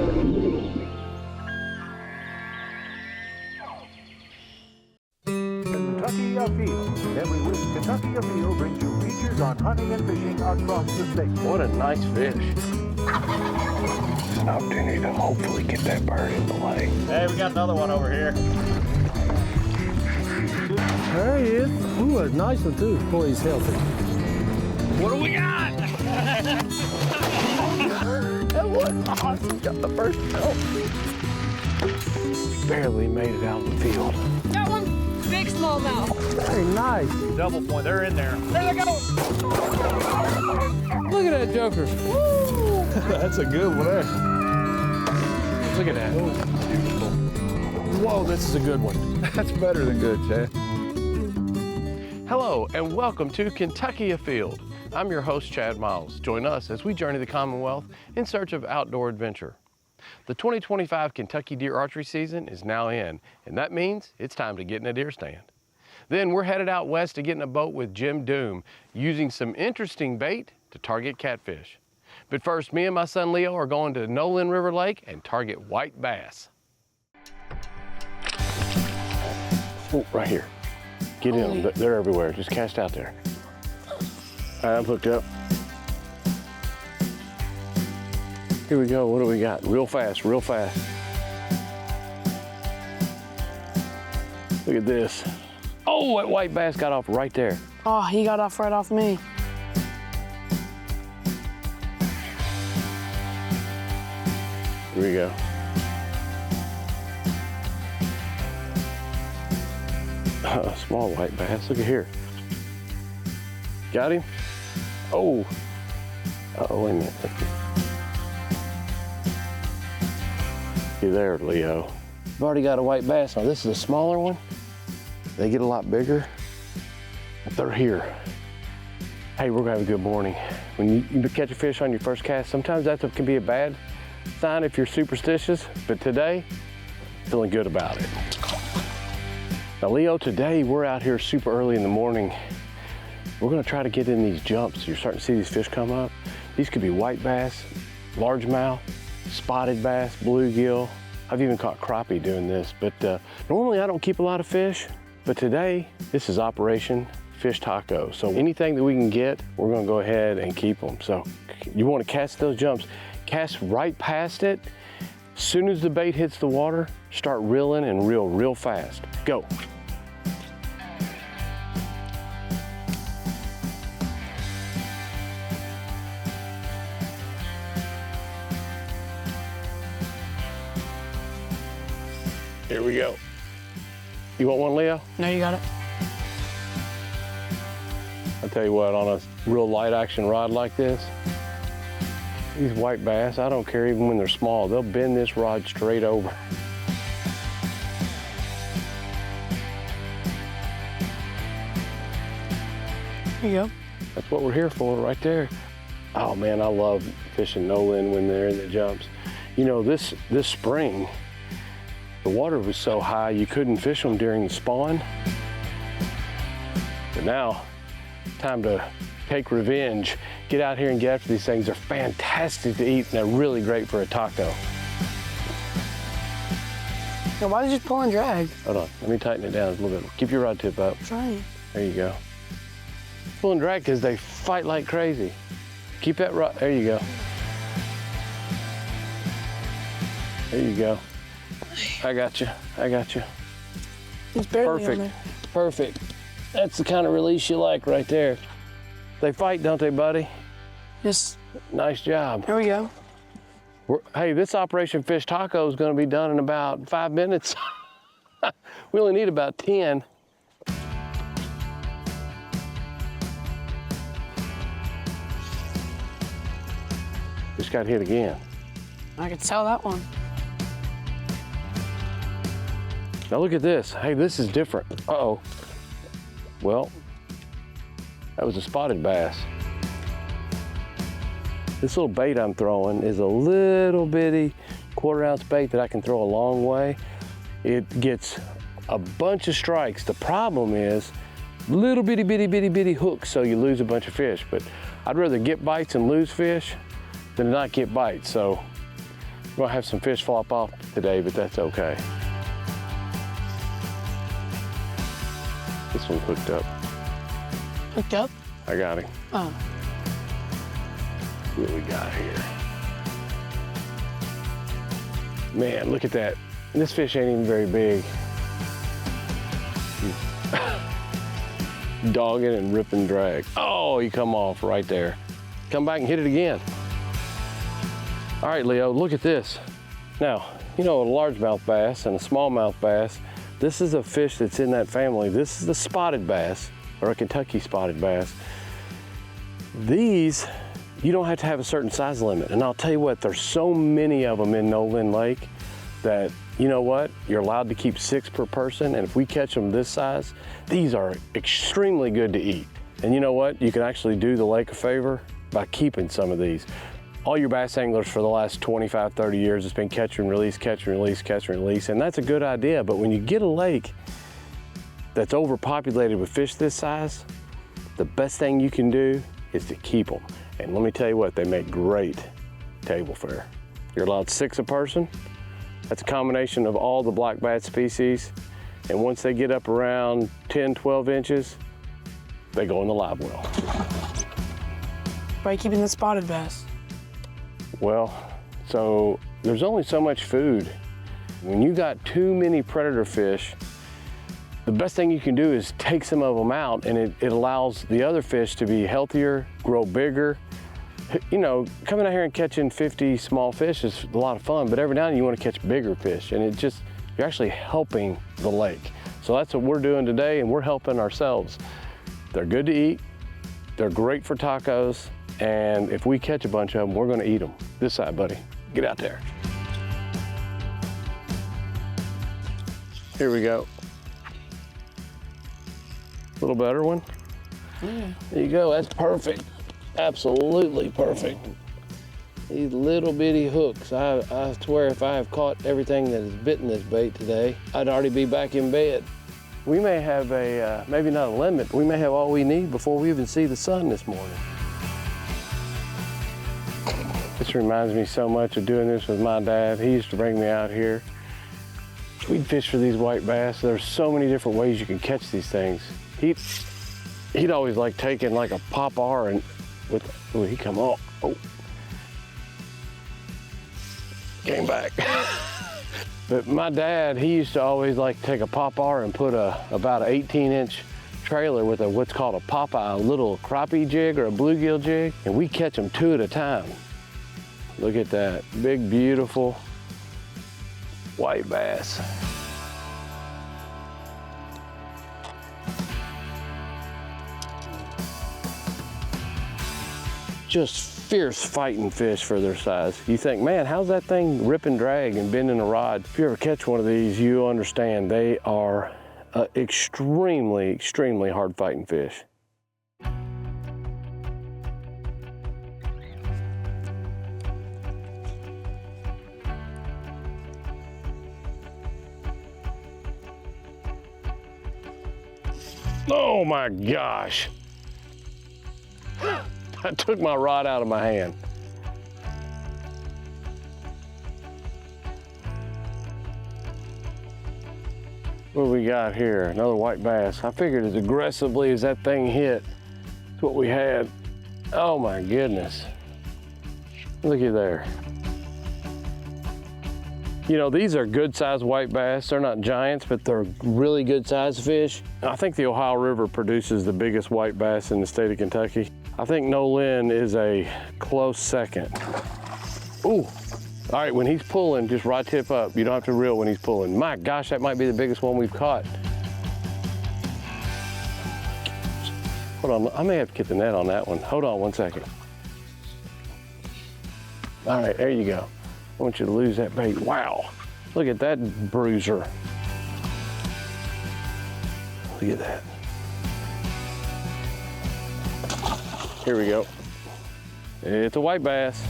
Kentucky Afield. Every week, Kentucky Afield brings you features on hunting and fishing across the state. What a nice fish. An opportunity to hopefully get that bird in the lake. Hey, we got another one over here. There he is. Ooh, a nice one too. Boy, he's healthy. What do we got? That was awesome. Got the first jump. Barely made it out of the field. Got one big smallmouth. Very nice. Double point, they're in there. There they go. Look at that joker. Woo! That's a good one there. Look at that. Beautiful. Whoa, this is a good one. That's better than good, Chad. Hello, and welcome to Kentucky Afield. I'm your host, Chad Miles. Join us as we journey the Commonwealth in search of outdoor adventure. The 2025 Kentucky deer archery season is now in, and that means it's time to get in a deer stand. Then we're headed out west to get in a boat with Jim Doom, using some interesting bait to target catfish. But first, me and my son Leo are going to Nolin River Lake and target white bass. Oh, right here. Get in them, they're everywhere. Just cast out there. All right, I'm hooked up. Here we go, what do we got? Real fast, real fast. Look at this. Oh, that white bass got off right there. Oh, he got off right off me. Here we go. Small white bass, look at here. Got him? Oh. Uh-oh, wait a minute. You there, Leo. I've already got a white bass. Now this is a smaller one. They get a lot bigger, but they're here. Hey, we're gonna have a good morning. When you catch a fish on your first cast, sometimes that can be a bad sign if you're superstitious, but today, feeling good about it. Now Leo, today we're out here super early in the morning. We're gonna try to get in these jumps. You're starting to see these fish come up. These could be white bass, largemouth, spotted bass, bluegill. I've even caught crappie doing this, but normally I don't keep a lot of fish, but today this is Operation Fish Taco. So anything that we can get, we're gonna go ahead and keep them. So you wanna cast those jumps, cast right past it. As soon as the bait hits the water, start reeling and reel real fast. Go. Here we go. You want one, Leo? No, you got it. I'll tell you what, on a real light action rod like this, these white bass, I don't care even when they're small, they'll bend this rod straight over. Here you go. That's what we're here for right there. Oh man, I love fishing Nolin when they're in the jumps. You know, this spring, the water was so high you couldn't fish them during the spawn. But now, time to take revenge. Get out here and get after these things. They're fantastic to eat and they're really great for a taco. Now, why did you pull and drag? Hold on, let me tighten it down a little bit. Keep your rod tip up. Trying. There you go. Pull and drag because they fight like crazy. Keep that rod, there you go. There you go. I got you, I got you. It's barely on Perfect, there. perfect. That's the kind of release you like right there. They fight, don't they, buddy? Just, Nice job. here we go. Hey, this Operation Fish Taco is gonna be done in about 5 minutes. We only need about 10. Just got hit again. I could tell that one. Now look at this. Hey, this is different. Uh-oh. Well, that was a spotted bass. This little bait I'm throwing is a little bitty 1/4 ounce bait that I can throw a long way. It gets a bunch of strikes. The problem is little bitty hooks, so you lose a bunch of fish. But I'd rather get bites and lose fish than not get bites. So We'll have some fish flop off today, but that's okay. This one's hooked up. Hooked up? I got him. Oh. What we got here? Man, look at that. This fish ain't even very big. He's dogging and ripping drag. Oh, he come off right there. Come back and hit it again. All right, Leo, look at this. Now, you know, a largemouth bass and a smallmouth bass, this is a fish that's in that family. This is the spotted bass, or a Kentucky spotted bass. These, you don't have to have a certain size limit. And I'll tell you what, there's so many of them in Nolin Lake that, you know what, you're allowed to keep 6 per person. And if we catch them this size, these are extremely good to eat. And you know what, you can actually do the lake a favor by keeping some of these. All your bass anglers for the last 25, 30 years, it's been catch and release, catch and release, catch and release. And that's a good idea. But when you get a lake that's overpopulated with fish this size, the best thing you can do is to keep them. And let me tell you what, they make great table fare. You're allowed 6 a person. That's a combination of all the black bass species. And once they get up around 10, 12 inches, they go in the live well. By keeping the spotted bass. Well, so there's only so much food. When you got too many predator fish, the best thing you can do is take some of them out, and it allows the other fish to be healthier, grow bigger. You know, coming out here and catching 50 small fish is a lot of fun, but every now and then you want to catch bigger fish, and you're actually helping the lake. So that's what we're doing today, and we're helping ourselves. They're good to eat, they're great for tacos, and if we catch a bunch of them, we're gonna eat them. This side, buddy, get out there. Here we go. A little better one. Yeah. There you go, that's perfect. Absolutely perfect. These little bitty hooks. I swear if I have caught everything that has bitten this bait today, I'd already be back in bed. We may have a, maybe not a limit, we may have all we need before we even see the sun this morning. This reminds me so much of doing this with my dad. He used to bring me out here. We'd fish for these white bass. There's so many different ways you can catch these things. He'd always like taking like a pop-R and oh, he come off. Oh. Came back. But my dad, he used to always like take a pop-R and put about an 18-inch trailer with what's called a Popeye, a little crappie jig or a bluegill jig, and we catch them 2 at a time. Look at that, big, beautiful white bass. Just fierce fighting fish for their size. You think, man, how's that thing rip and drag and bending a rod? If you ever catch one of these, you understand they are extremely, extremely hard fighting fish. Oh my gosh. I took my rod out of my hand. What do we got here? Another white bass. I figured as aggressively as that thing hit, that's what we had. Oh my goodness. Looky there. You know, these are good sized white bass. They're not giants, but they're really good sized fish. I think the Ohio River produces the biggest white bass in the state of Kentucky. I think Nolin is a close second. Ooh, all right, when he's pulling, just right tip up. You don't have to reel when he's pulling. My gosh, that might be the biggest one we've caught. Hold on, I may have to get the net on that one. Hold on one second. All right, there you go. I want you to lose that bait. Wow, look at that bruiser. Look at that. Here we go. It's a white bass.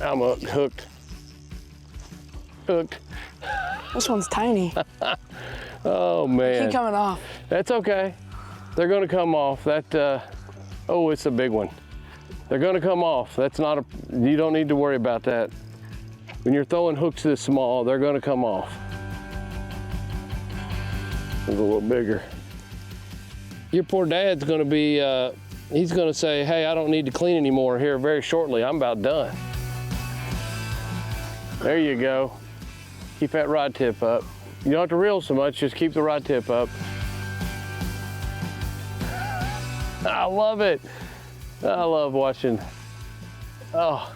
I'm hooked. Hooked. This one's tiny. Oh man. Keep coming off. That's okay. They're gonna come off. Oh, it's a big one. They're gonna come off. You don't need to worry about that. When you're throwing hooks this small, they're gonna come off. A little bigger. Your poor dad's gonna be, he's gonna say, hey, I don't need to clean anymore here very shortly. I'm about done. There you go. Keep that rod tip up. You don't have to reel so much, just keep the rod tip up. I love it. I love watching. Oh,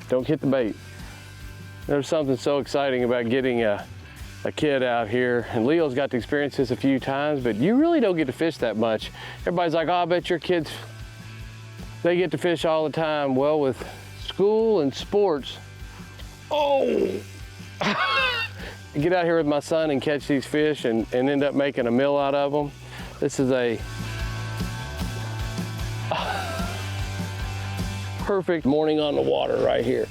don't hit the bait. There's something so exciting about getting a kid out here, and Leo's got to experience this a few times, but you really don't get to fish that much. Everybody's like, oh, I bet your kids, they get to fish all the time. Well, with school and sports, oh! Get out here with my son and catch these fish and end up making a meal out of them. This is a perfect morning on the water right here.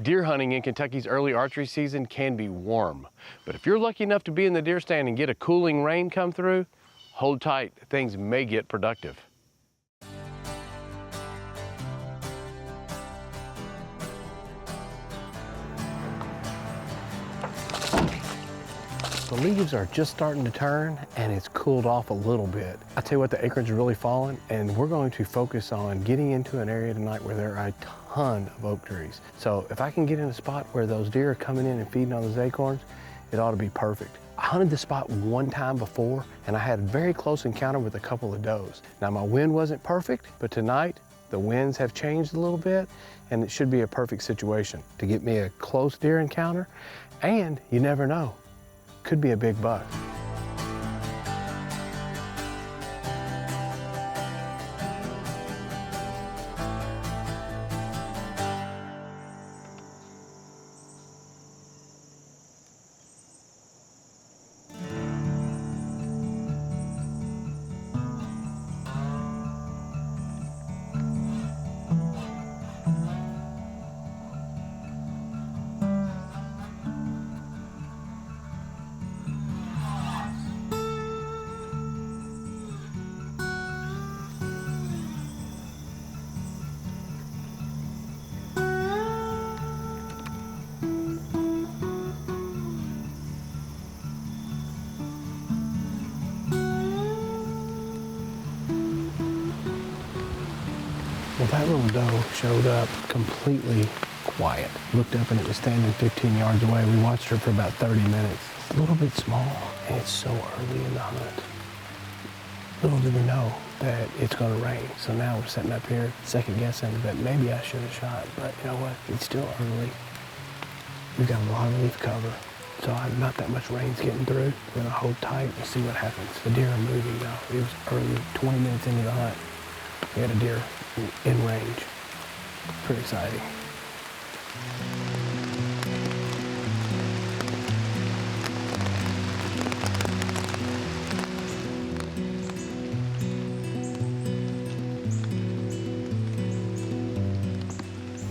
Deer hunting in Kentucky's early archery season can be warm, but if you're lucky enough to be in the deer stand and get a cooling rain come through, hold tight, things may get productive. The leaves are just starting to turn and it's cooled off a little bit. I tell you what, the acreage is really falling, and we're going to focus on getting into an area tonight where there are a ton of oak trees. So if I can get in a spot where those deer are coming in and feeding on those acorns, it ought to be perfect. I hunted this spot one time before and I had a very close encounter with a couple of does. Now my wind wasn't perfect, but tonight the winds have changed a little bit and it should be a perfect situation to get me a close deer encounter, and you never know. Could be a big buck. Well, that little doe showed up completely quiet. Looked up and it was standing 15 yards away. We watched her for about 30 minutes. A little bit small, and it's so early in the hunt. Little did we know that it's gonna rain. So now we're sitting up here second guessing that maybe I should have shot, but you know what? It's still early. We've got a lot of leaf cover, so not that much rain's getting through. We're gonna hold tight and see what happens. The deer are moving now. It was early, 20 minutes into the hunt. We had a deer in range. Pretty exciting.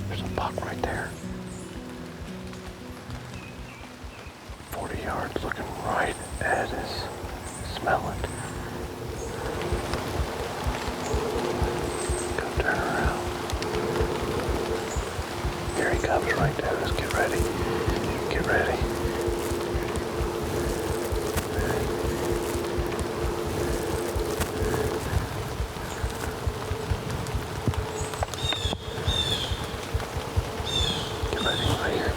There's a buck right there. 40 yards, looking right at us. Smell it. Turn around. Here he comes right at us. Get ready. Get ready. Get ready right here.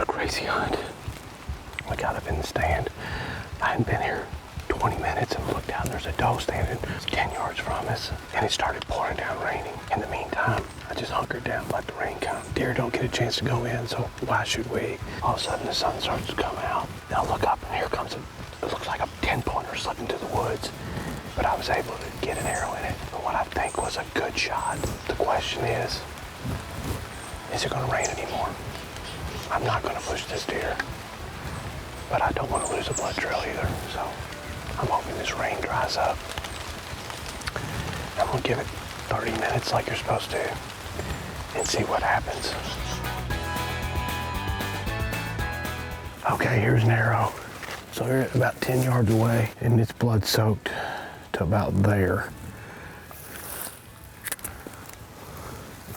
Crazy hunt. We got up in the stand. I hadn't been here 20 minutes and looked out and there's a doe standing 10 yards from us, and it started pouring down raining. In the meantime, I just hunkered down, let the rain come. Deer don't get a chance to go in, so why should we? All of a sudden the sun starts to come out. Now I look up and here comes it looks like a 10-pointer slipping through the woods, but I was able to get an arrow in it. But what I think think was a good shot. The question is it gonna rain anymore? I'm not gonna push this deer, but I don't want to lose a blood trail either, so I'm hoping this rain dries up. I'm gonna give it 30 minutes like you're supposed to and see what happens. Okay, here's an arrow. So we're at about 10 yards away and it's blood soaked to about there.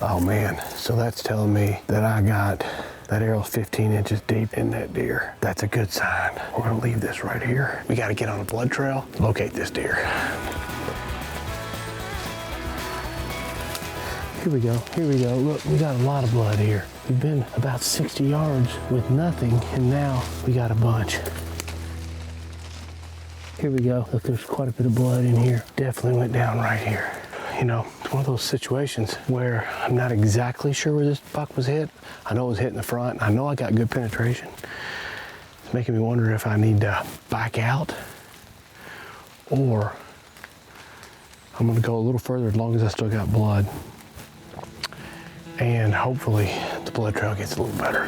Oh man, so that's telling me that I got that arrow 15 inches deep in that deer. That's a good sign. We're gonna leave this right here. We gotta get on a blood trail, locate this deer. Here we go, here we go. Look, we got a lot of blood here. We've been about 60 yards with nothing, and now we got a bunch. Here we go. Look, there's quite a bit of blood in here. Definitely went down right here. You know, it's one of those situations where I'm not exactly sure where this buck was hit. I know it was hit in the front. I know I got good penetration. It's making me wonder if I need to back out or I'm gonna go a little further as long as I still got blood. And hopefully the blood trail gets a little better.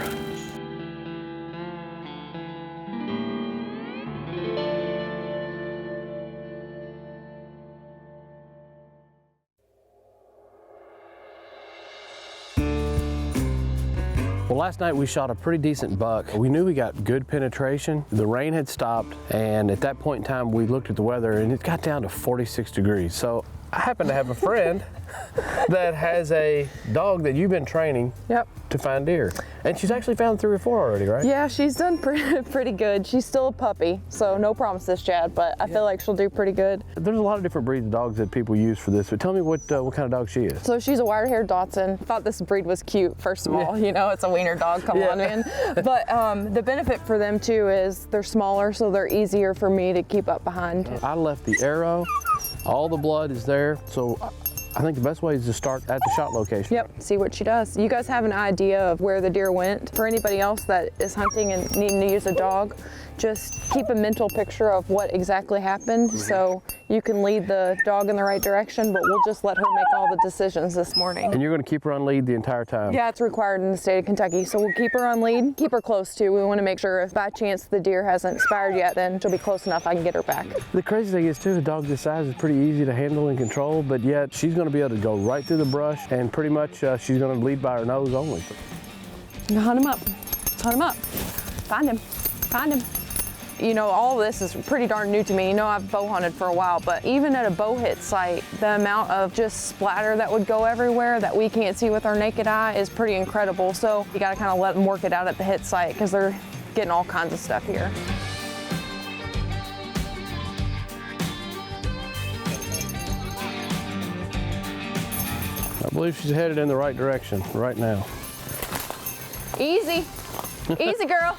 Well, last night we shot a pretty decent buck. We knew we got good penetration. The rain had stopped, and at that point in time, we looked at the weather and it got down to 46 degrees. So I happen to have a friend that has a dog that you've been training to find deer. And she's actually found 3 or 4 already, right? Yeah, she's done pretty good. She's still a puppy, so no promises, Chad, but I feel like she'll do pretty good. There's a lot of different breeds of dogs that people use for this, but tell me what kind of dog she is. So she's a wire-haired Dachshund. Thought this breed was cute, first of all. You know, it's a wiener dog, come on in. But the benefit for them too is they're smaller, so they're easier for me to keep up behind. I left the arrow, all the blood is there, so I think the best way is to start at the shot location. Yep, see what she does. You guys have an idea of where the deer went. For anybody else that is hunting and needing to use a dog, just keep a mental picture of what exactly happened so you can lead the dog in the right direction, but we'll just let her make all the decisions this morning. And you're gonna keep her on lead the entire time? Yeah, it's required in the state of Kentucky, so we'll keep her on lead, keep her close too. We wanna make sure if by chance the deer hasn't expired yet, then she'll be close enough I can get her back. The crazy thing is too, a dog this size is pretty easy to handle and control, but yet she's gonna be able to go right through the brush and pretty much she's gonna lead by her nose only. Hunt him up, hunt him up, find him, find him. You know, all this is pretty darn new to me. You know, I've bow hunted for a while, but even at a bow hit site, the amount of just splatter that would go everywhere that we can't see with our naked eye is pretty incredible. So you gotta kind of let them work it out at the hit site because they're getting all kinds of stuff here. I believe she's headed in the right direction right now. Easy, easy girl.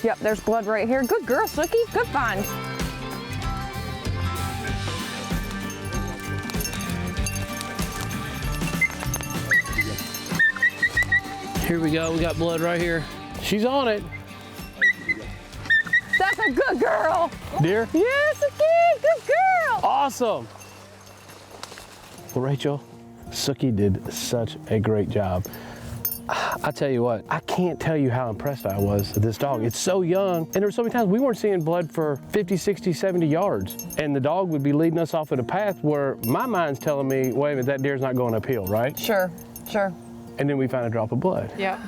Yep, there's blood right here. Good girl, Sookie. Good find. Here we go. We got blood right here. She's on it. That's a good girl. Deer? Yes, Sookie. Good girl. Awesome. Well, Rachel, Sookie did such a great job. I tell you what, I can't tell you how impressed I was with this dog. It's so young, and there were so many times we weren't seeing blood for 50, 60, 70 yards, and the dog would be leading us off at a path where my mind's telling me, wait a minute, that deer's not going uphill, right? Sure, sure. And then we find a drop of blood. Yeah.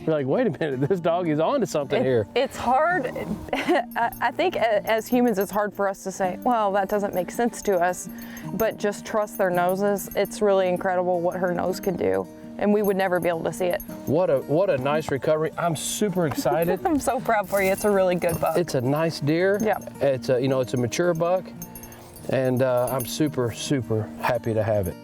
We're like, wait a minute, this dog is on to something here. It's hard. I think as humans, it's hard for us to say, well, that doesn't make sense to us, but just trust their noses. It's really incredible what her nose can do, and we would never be able to see it. What a nice recovery. I'm super excited. I'm so proud for you. It's a really good buck. It's a nice deer. Yeah. It's a, it's a mature buck, and I'm super, super happy to have it.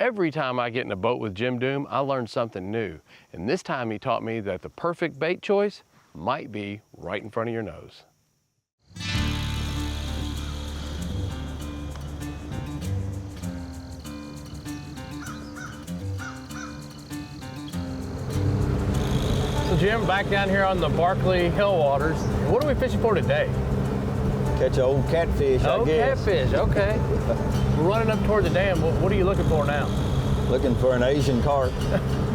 Every time I get in a boat with Jim Doom, I learn something new. And this time he taught me that the perfect bait choice might be right in front of your nose. So Jim, back down here on the Barkley Hill waters, what are we fishing for today? Catch an old catfish, I guess. Catfish, okay. We're running up toward the dam. What are you looking for now? Looking for an Asian carp.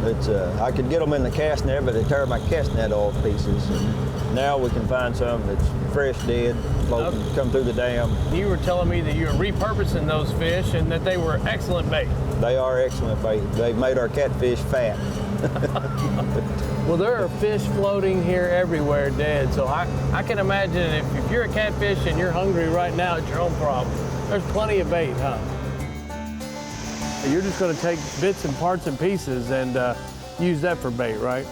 It's, I could get them in the cast net, but they tear my cast net all to pieces. And now we can find some that's fresh dead, floating, come through the dam. You were telling me that you were repurposing those fish and that they were excellent bait. They are excellent bait. They've made our catfish fat. Well, there are fish floating here everywhere dead, so I can imagine if you're a catfish and you're hungry right now, it's your own problem. There's plenty of bait, huh? You're just going to take bits and parts and pieces and use that for bait, right?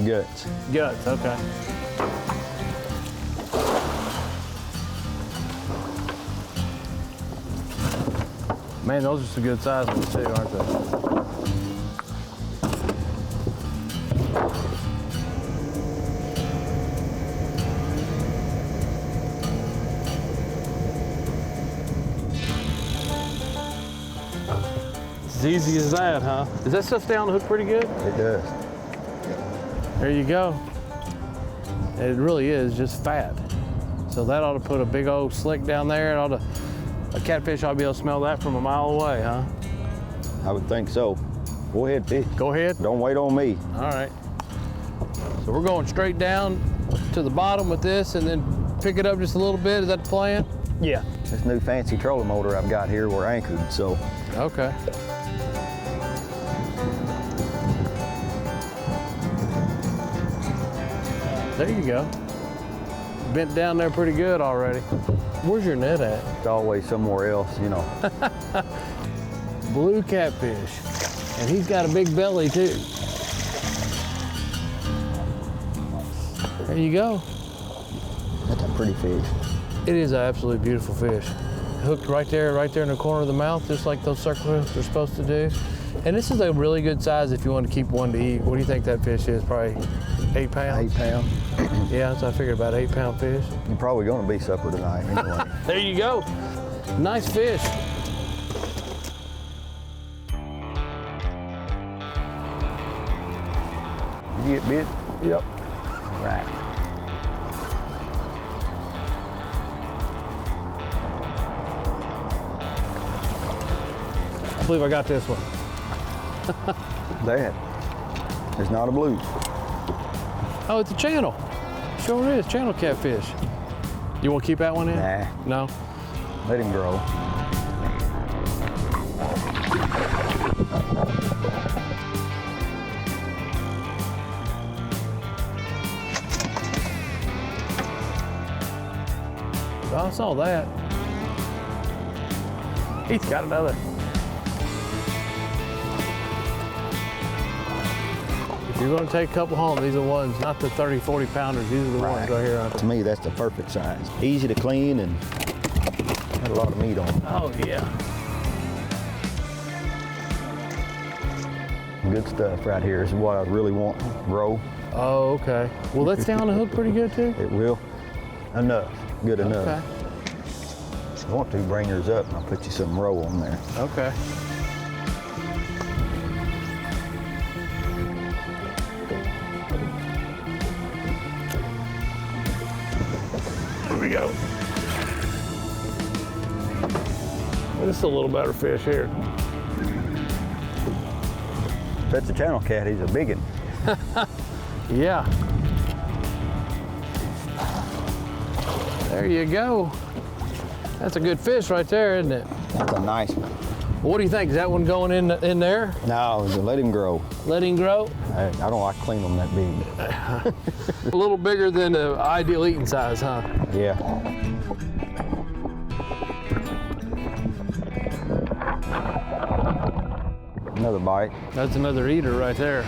Guts. Guts, okay. Man, those are some good size ones too, aren't they? As easy as that, huh? Does that stuff stay on the hook pretty good? It does. There you go. It really is just fat. So that ought to put a big old slick down there. A catfish ought to be able to smell that from a mile away, huh? I would think so. Go ahead, fish. Go ahead. Don't wait on me. All right. So we're going straight down to the bottom with this and then pick it up just a little bit. Is that the plan? Yeah. This new fancy trolling motor I've got here, we're anchored, so. Okay. There you go. Bent down there pretty good already. Where's your net at? It's always somewhere else, you know. Blue catfish. And he's got a big belly too. There you go. That's a pretty fish. It is an absolutely beautiful fish. Hooked right there in the corner of the mouth, just like those circle hooks are supposed to do. And this is a really good size if you want to keep one to eat. What do you think that fish is? Probably 8 pounds? 8 pound. Yeah, so I figured about 8 pound fish. You're probably gonna be supper tonight anyway. There you go. Nice fish. You get bit? Yep. Right. I believe I got this one. That. It's not a blue. Oh, it's a channel. Sure is, channel catfish. You want to keep that one in? Nah. No? Let him grow. Oh, I saw that. He's got another. If you're going to take a couple home, these are the ones, not the 30, 40 pounders. These are the ones right here. To me, that's the perfect size. Easy to clean and got a lot of meat on it. Oh, yeah. Good stuff right here. This is what I really want. Roll. Oh, okay. Will that stay on the hook pretty good too? It will. Enough. Good enough. Okay. If you want to, bring yours up and I'll put you some roll on there. Okay. There we go. This is a little better fish here. That's a channel cat. He's a big one. Yeah. There you go. That's a good fish right there, isn't it? That's a nice one. What do you think? Is that one going in there? No, let him grow. Let him grow? I don't like clean them that big. A little bigger than the ideal eating size, huh? Yeah. Another bite. That's another eater right there.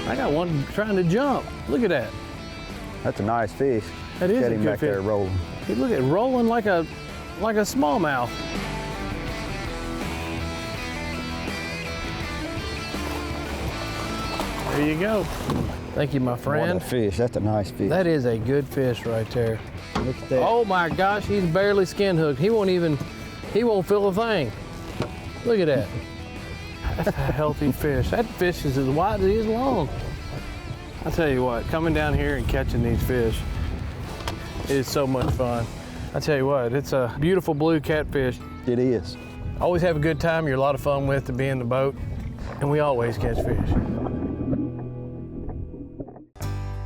I got one trying to jump. Look at that. That's a nice fish. That is Got a him good back fish. there rolling. Hey, look at it, rolling like a smallmouth. There you go. Thank you, my friend. What a fish. That's a nice fish. That is a good fish right there. Look at that. Oh my gosh, he's barely skin hooked. He won't feel a thing. Look at that. That's a healthy fish. That fish is as wide as he is long. I tell you what, coming down here and catching these fish is so much fun. I tell you what, it's a beautiful blue catfish. It is. Always have a good time. You're a lot of fun with to be in the boat, and we always catch fish.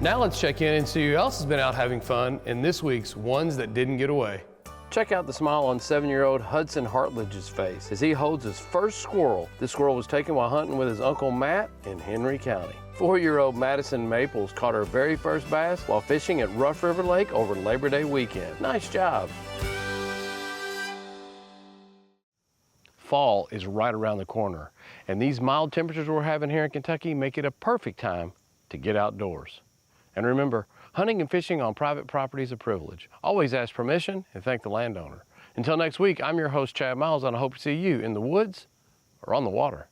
Now let's check in and see who else has been out having fun in this week's Ones That Didn't Get Away. Check out the smile on 7-year-old Hudson Hartledge's face as he holds his first squirrel. This squirrel was taken while hunting with his Uncle Matt in Henry County. 4-year-old Madison Maples caught her very first bass while fishing at Rough River Lake over Labor Day weekend. Nice job. Fall is right around the corner, and these mild temperatures we're having here in Kentucky make it a perfect time to get outdoors. And remember, hunting and fishing on private property is a privilege. Always ask permission and thank the landowner. Until next week, I'm your host, Chad Miles, and I hope to see you in the woods or on the water.